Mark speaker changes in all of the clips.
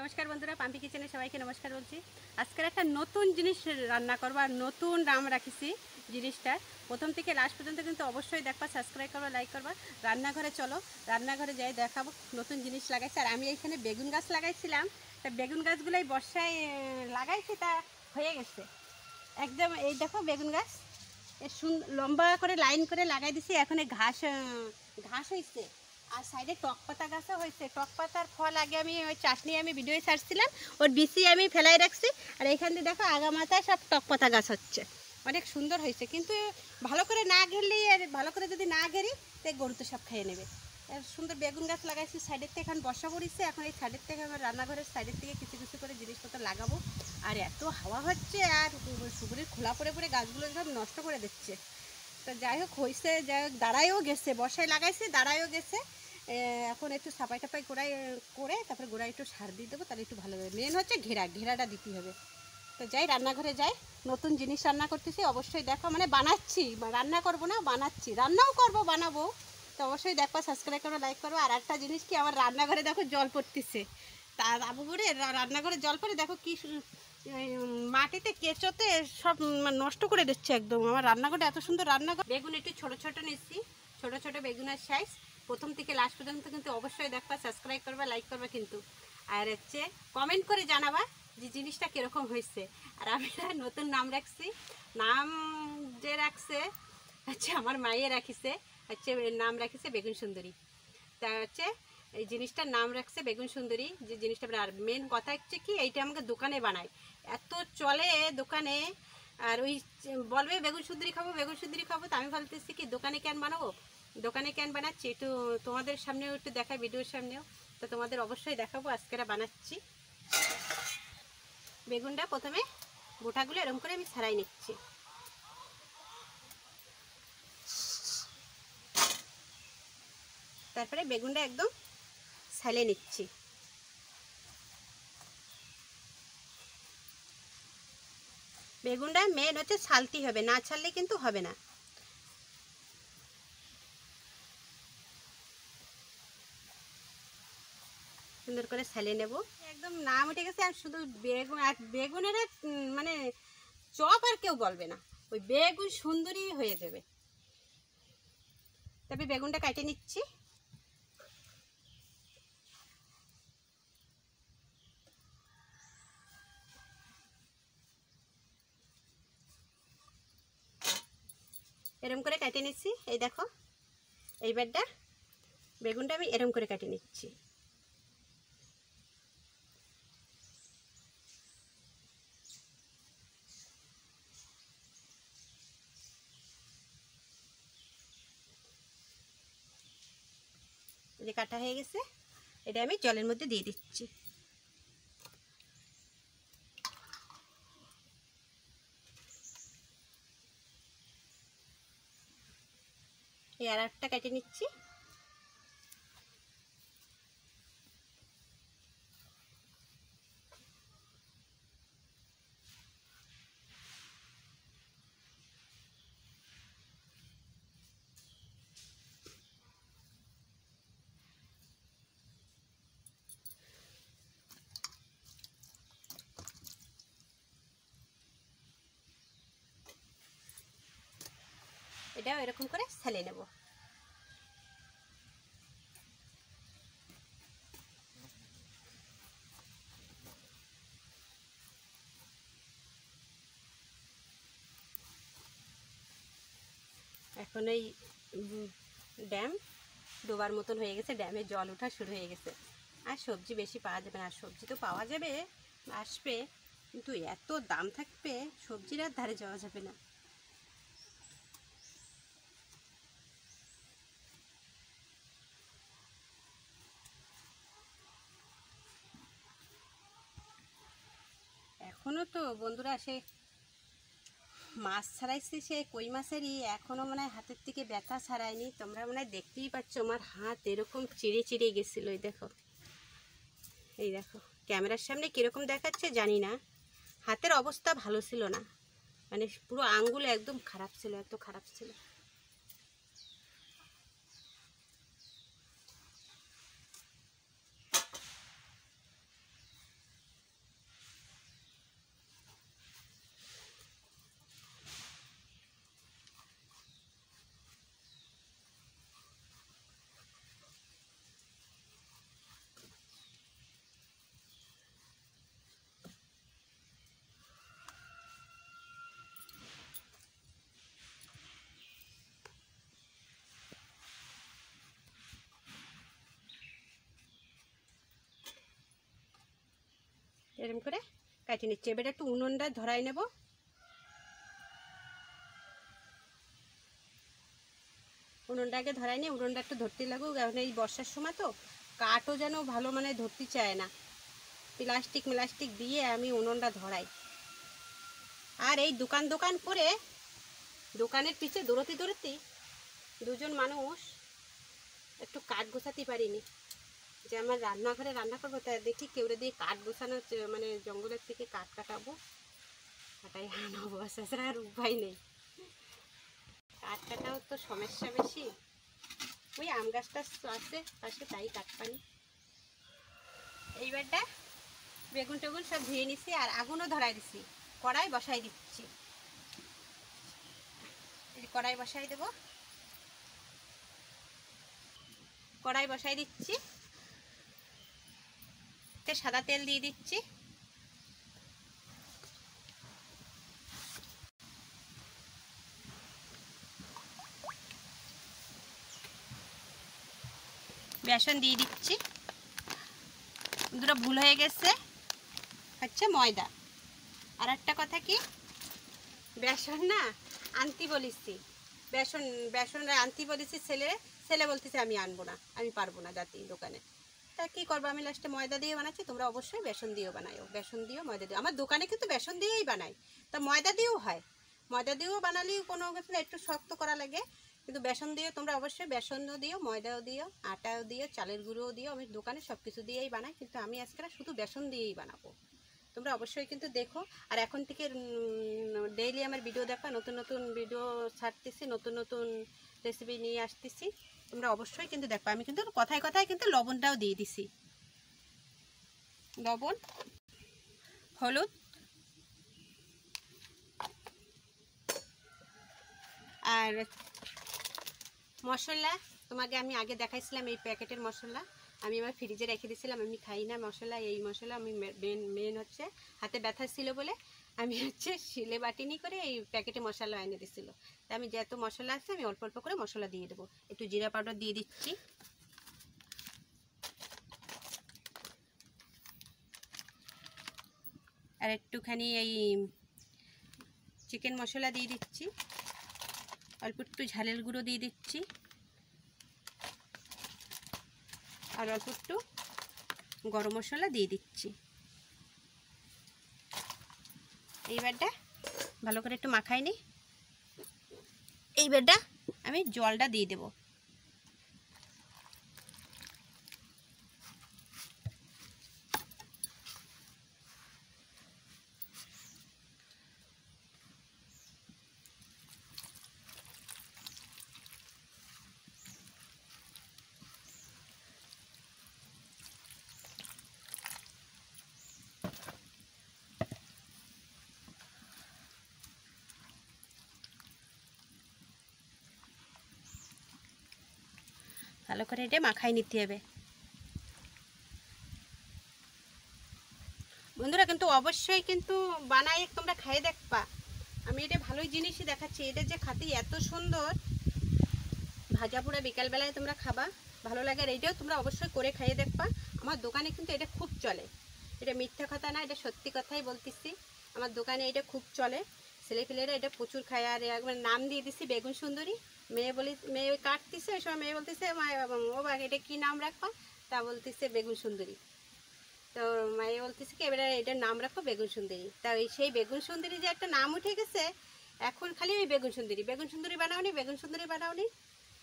Speaker 1: নমস্কার বন্ধুরা, পাম্পি কিচেনে সবাইকে নমস্কার বলছি। আজকের একটা নতুন জিনিস রান্না করবো আর নতুন নাম রাখিছি জিনিসটা। প্রথম থেকে লাস্ট পর্যন্ত কিন্তু অবশ্যই দেখবা, সাবস্ক্রাইব করবা, লাইক করবা। রান্নাঘরে চলো, রান্নাঘরে যাই দেখাবো নতুন জিনিস লাগাইছি। আর আমি এইখানে বেগুন গাছ লাগাইছিলাম, তা বেগুন গাছগুলোই বর্ষায় লাগাইছি, তা হয়ে গেছে একদম। এই দেখো বেগুন গাছ লম্বা করে লাইন করে লাগাই দিছি। এখন ঘাস ঘাস হয়েছে আর সাইডে টক পাতা গাছও হয়েছে। টক পাতার ফল আগে আমি ওই চাটনি আমি ভিডিও ছাড়ছিলাম, ওর বিচি আমি ফেলাই রাখছি। আর এইখান দিয়ে দেখো আগা মাথায় সব টক পাতা গাছ হচ্ছে, অনেক সুন্দর হয়েছে। কিন্তু ভালো করে না ঘেরলেই, আর ভালো করে যদি না ঘেরি তো গরু তো সব খেয়ে নেবে। সুন্দর বেগুন গাছ লাগাইছি সাইডের থেকে, এখন বর্ষা পড়েছে। এখন এই সাইডের থেকে আমার রান্নাঘরের সাইডের থেকে কিছু কিছু করে জিনিসপত্র লাগাবো। আর এত হাওয়া হচ্ছে আর সুপুরির খোলা পড়ে পড়ে গাছগুলো সব নষ্ট করে দিচ্ছে। তো যাই হোক হয়েছে, যাই হোক দাঁড়াইও গেছে, বর্ষায় লাগাইছে দাঁড়াইও গেছে। এখন একটু সাপাই টাপাই গোড়ায় করে তারপরে গোড়ায় একটু সার দিয়ে দেবো, তাহলে একটু ভালো হবে। মেন হচ্ছে ঘেরাটা দিতে হবে। তো যাই রান্নাঘরে যাই, নতুন জিনিস রান্না করতেছি, অবশ্যই দেখো। মানে বানাচ্ছি, রান্না করব না, বানাচ্ছি, রান্নাও করব বানাবো। তো অবশ্যই দেখো, সাবস্ক্রাইব করো, লাইক করো। আর একটা জিনিস কি, আমার রান্নাঘরে দেখো জল পড়তেছে। তা আবু করে রান্নাঘরে জল পড়ে দেখো কি মাটিতে কেঁচোতে সব নষ্ট করে দিচ্ছে একদম। আমার রান্নাঘরে এত সুন্দর রান্নাঘর। বেগুন একটু ছোট ছোট নিচ্ছি, ছোট ছোট বেগুনের সাইজ। প্রথম থেকে লাস্ট পর্যন্ত কিন্তু অবশ্যই দেখবা, সাবস্ক্রাইব করবা, লাইক করবা কিন্তু। আর হচ্ছে কমেন্ট করে জানাবা যে জিনিসটা কীরকম হয়েছে। আর আমি নতুন নাম রাখছি, নাম যে রাখছে হচ্ছে আমার মাইয়ে রাখিছে, হচ্ছে নাম রাখিছে বেগুন সুন্দরী। তা হচ্ছে এই জিনিসটার নাম রাখছে বেগুন সুন্দরী। যে জিনিসটা, আর মেন কথা হচ্ছে কি, এইটা আমাকে দোকানে বানায়, এত চলে দোকানে। আর ওই বলবে বেগুন সুন্দরী খাবো, বেগুন সুন্দরী খাবো। তো আমি বলতেছি কি, দোকানে কেন বানাবো, দোকানে কেন বানাচ্ছি, একটু তোমাদের সামনেও একটু দেখাই, ভিডিওর সামনেও। তো তোমাদের অবশ্যই দেখাবো আজকেরা বানাচ্ছি। বেগুনটা প্রথমে গোটাগুলো এরকম করে আমি ছাড়াই নিচ্ছি। তারপরে বেগুনটা একদম ছালে নিচ্ছি। বেগুনটা মেন হচ্ছে ছালতে হবে, না ছাড়লে কিন্তু হবে না। সুন্দর করে ছালে নেব, একদম নাম উঠে গেছে। আর শুধু বেগুন, আর বেগুনের মানে চপ আর কেউ বলবে না, ওই বেগুন সুন্দরী হয়ে যাবে। তবে বেগুনটা কেটে নিচ্ছি। এরম করে কেটে নিচ্ছি, এই দেখো। এইবারটা বেগুনটা আমি এরম করে কেটে নিচ্ছি। যে কাটা হয়ে গেছে, এটা আমি জলের মধ্যে দিয়ে দিচ্ছি। এই আর একটা কেটে নিচ্ছি। এটাও এরকম করে ছালে নেব। এখন এই ড্যাম ডোবার মতন হয়ে গেছে, ড্যামে জল ওঠা শুরু হয়ে গেছে। আর সবজি বেশি পাওয়া যাবে না, সবজি তো পাওয়া যাবে, আসবে, কিন্তু এত দাম থাকবে সবজির আর ধারে যাওয়া যাবে না। এখনও তো বন্ধুরা সে মাছ ছাড়াইছি, সে কই মাছেরই এখনও মনে হয় হাতের থেকে ব্যথা ছাড়ায়নি। তোমরা মনে হয় দেখতেই পাচ্ছ আমার হাত এরকম চিড়ে চিড়ে গেছিলো। এই দেখো, এই দেখো ক্যামেরার সামনে কীরকম দেখাচ্ছে জানি না, হাতের অবস্থা ভালো ছিল না, মানে পুরো আঙ্গুল একদম খারাপ ছিল, এত খারাপ ছিল। এরকম করে কাটিয়ে নিচ্ছি। এবার একটু উনুনটা ধরাই নেব। উনুনটা আগে ধরাই নিই, উনুনটা একটু ধরতে লাগুক। এখন এই বর্ষার সময় তো কাঠও যেন ভালো মানে ধরতে চায় না, প্লাস্টিক দিয়ে আমি উনুনটা ধরাই। আর এই দোকান করে দোকানের পিছে দৌড়তে দুজন মানুষ একটু কাঠ গোছাতে পারিনি, যে আমার রান্নাঘরে রান্না করবো, তাই দেখি কেউ দিয়ে কাঠ গোছানো, মানে জঙ্গলের থেকে কাঠ কাটাবো, কাটাই আনবো, সেছাড়া আর উপায় নেই। কাঠ কাটাও তো সমস্যা বেশি। ওই আম গাছটা আছে পাশে, তাই কাঠ পানি। এইবারটা বেগুন টেগুন সব ধুয়ে নিছি, আর আগুনও ধরাই দিছি। কড়াই বসাই দিচ্ছি, কড়াই বসাই দেব। কড়াই বসাই দিচ্ছি, সাদা তেল দিয়ে দিচ্ছি। বেসন দিয়ে দিচ্ছি। দুটো ভুল হয়ে গেছে, হচ্ছে ময়দা। আর একটা কথা কি, বেসন না আনতে বলেছি, বেসন আনতে বলেছি, ছেলে বলতেছে আমি আনবো না, আমি পারবো না যাতে দোকানে। তা কী করবো, আমি লাস্টে ময়দা দিয়ে বানাচ্ছি। তোমরা অবশ্যই বেসন দিয়েও বানাও, বেসন দিয়েও ময়দা দিও। আমার দোকানে কিন্তু বেসন দিয়েই বানাই, তা ময়দা দিয়েও হয়। ময়দা দিয়েও বানালেও কোনো ক্ষেত্রে একটু শক্ত করা লাগে, কিন্তু বেসন দিয়ে তোমরা অবশ্যই বেসনও দিও, ময়দাও দিও, আটাও দিও, চালের গুঁড়োও দিও। আমি দোকানে সব কিছু দিয়েই বানাই, কিন্তু আমি আজকে শুধু বেসন দিয়েই বানাবো। তোমরা অবশ্যই কিন্তু দেখো। আর এখন থেকে ডেইলি আমার ভিডিও দেখা, নতুন নতুন ভিডিও ছাড়তেছি, নতুন নতুন রেসিপি নিয়ে আসতেছি। তোমরা অবশ্যই কিন্তু দেখো। আমি কিন্তু কথায় কথায় কিন্তু লবণটাও দিয়ে দিছি, লবণ, হলুদ, আর মশলা তোমাকে আমি আগে দেখাইছিলাম। এই প্যাকেটের মশলা আমি আমার ফ্রিজে রেখে দিয়েছিলাম, আমি খাই না মশলা। এই মশলা আমি মেন হচ্ছে হাতে ব্যথা ছিল বলে আমি হচ্ছে শিলে বাটিনি করে এই প্যাকেটে মশলা এনে দিয়েছিল। তাই আমি যত মশলা আছে আমি অল্প অল্প করে মশলা দিয়ে দেবো। একটু জিরা পাউডার দিয়ে দিচ্ছি, আর একটুখানি এই চিকেন মশলা দিয়ে দিচ্ছি, অল্প একটু ঝালের গুঁড়ো দিয়ে দিচ্ছি, আর অল্প একটু গরম মশলা দিয়ে দিচ্ছি। এইবারটা ভালো করে একটু মাখাই নিই। এইবারটা আমি জলটা দিয়ে দেব। ভালো করে এটা মাখাই নিতে হবে। বন্ধুরা কিন্তু অবশ্যই কিন্তু বানাই তোমরা খাইয়ে দেখবা। আমি এটা ভালোই জিনিসই দেখাচ্ছি। এটা যে খাতে এত সুন্দর, ভাজা পোড়া বিকালবেলায় তোমরা খাবা, ভালো লাগে। আর এইটাও তোমরা অবশ্যই করে খাইয়ে দেখবা। আমার দোকানে কিন্তু এটা খুব চলে, এটা মিথ্যা কথা না, এটা সত্যি কথাই বলতেছি। আমার দোকানে এটা খুব চলে, ছেলেপেলেরা এটা প্রচুর খায়। আর একবার নাম দিয়ে দিছি বেগুন সুন্দরী। মেয়ে ওই কাটতেছে, ওই সময় মেয়ে বলতেছে ও বা এটা কী নাম রাখবা, তা বলতেছে বেগুন সুন্দরী। তো মায়ে বলতেছে কি এবারে এটার নাম রাখো বেগুন সুন্দরী। তা ওই সেই বেগুন সুন্দরী যে একটা নাম উঠে গেছে, এখন খালি ওই বেগুন সুন্দরী বানাওনি, বেগুন সুন্দরী বানাওনি,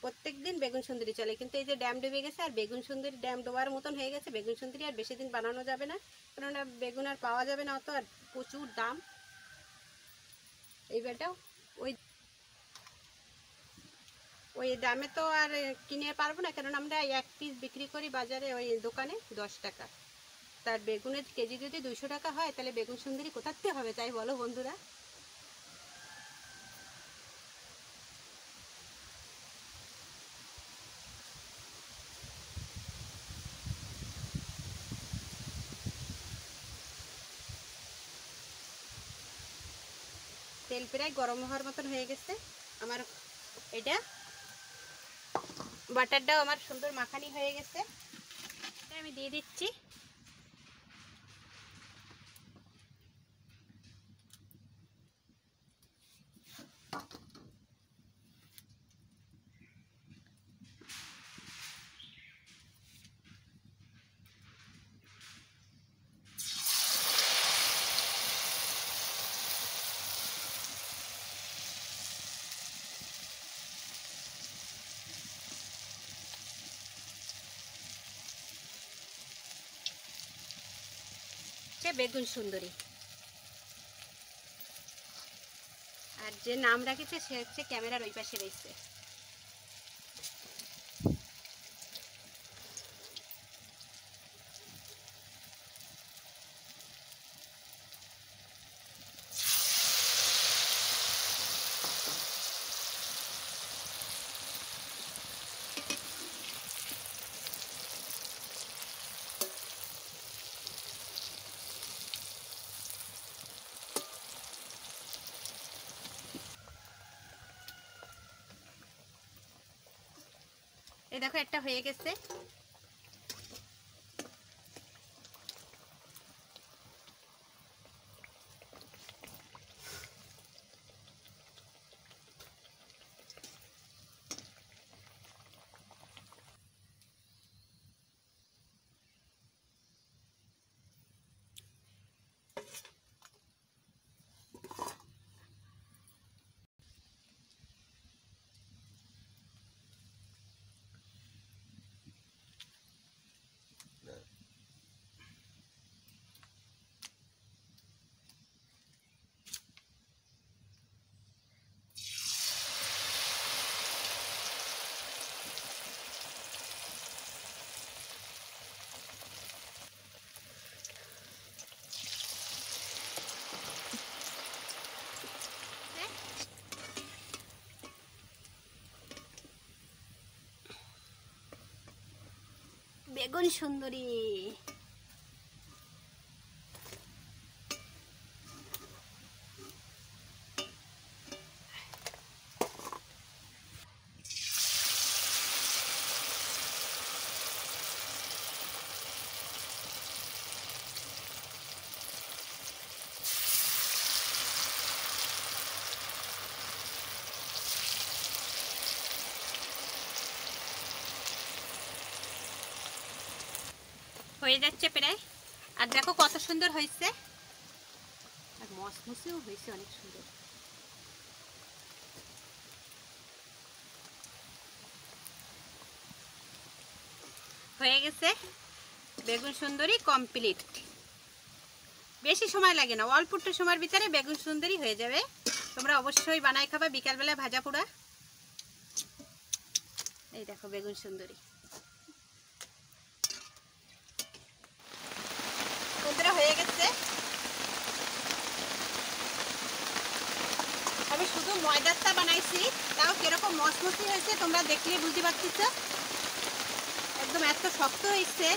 Speaker 1: প্রত্যেক দিন বেগুন সুন্দরী চলে। কিন্তু এই যে ড্যাম ডুবে গেছে, আর বেগুন সুন্দরী ড্যাম ডোবার মতন হয়ে গেছে, বেগুন সুন্দরী আর বেশি দিন বানানো যাবে না, কেননা বেগুন আর পাওয়া যাবে না অত, আর প্রচুর দাম। এইবারটাও ওই দামে তো আর কিনে পারবো না, কেননা আমরা এক পিস বিক্রি করি বাজারে, ওই দোকানে 10 টাকা। তার বেগুনের কেজি যদি 200 টাকা হয়, তাহলে বেগুন সুন্দরী কোথাতে হবে, তাই বলো বন্ধুরা। তেল প্রায় গরম হওয়ার মতন হয়ে গেছে আমার। এটা বাটারটাও আমার সুন্দর মাখানি হয়ে গেছে, এটা আমি দিয়ে দিচ্ছি। বেগুন সুন্দরী। আর যে নাম রাখেছে সে হচ্ছে ক্যামেরার ওই পাশে রয়েছে। এই দেখো একটা হয়ে গেছে। বেগুন সুন্দরী। হয়ে যাচ্ছে প্রায়। আর দেখো কত সুন্দর হয়েছে, আর মসমসেও হয়েছে অনেক সুন্দর। হয়ে গেছে বেগুন সুন্দরী কমপ্লিট। বেশি সময় লাগে না, অল্প একটু সময়ের ভিতরে বেগুন সুন্দরী হয়ে যাবে। তোমরা অবশ্যই বানাই খাবা বিকালবেলা ভাজা পোড়া। এই দেখো বেগুন সুন্দরী বন্ধুরা হয়ে গেছে। আমি শুধু ময়দাটা বানাইছি, তাও কিরকম মসমসি হয়েছে তোমরা দেখলে বুঝতে পারছিস। একদম এত শক্ত হয়েছে,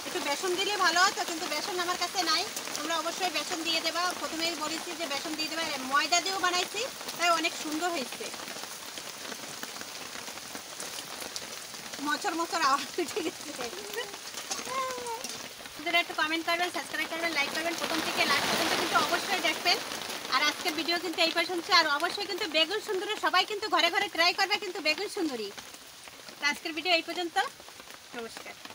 Speaker 1: একটু বেসন দিলে ভালো হতো, কিন্তু বেসন আমার কাছে নাই। তোমরা অবশ্যই বেসন দিয়ে দেবা। প্রথমেই বলেছি যে বেসন দিয়ে দেবা। ময়দা দিয়েও বানাইছি, তাই অনেক সুন্দর হয়েছে। মচর মচর আওয়াজ উঠে গেছে। একটু কমেন্ট করবেন, সাবস্ক্রাইব করবেন, লাইক করবেন। প্রথম থেকে লাস্ট পর্যন্ত কিন্তু অবশ্যই দেখবেন। আর আজকের ভিডিও কিন্তু এই পর্যন্ত। আর অবশ্যই কিন্তু বেগুন সুন্দরী সবাই কিন্তু ঘরে ঘরে ট্রাই করবে কিন্তু বেগুন সুন্দরী। আজকের ভিডিও এই পর্যন্ত। নমস্কার।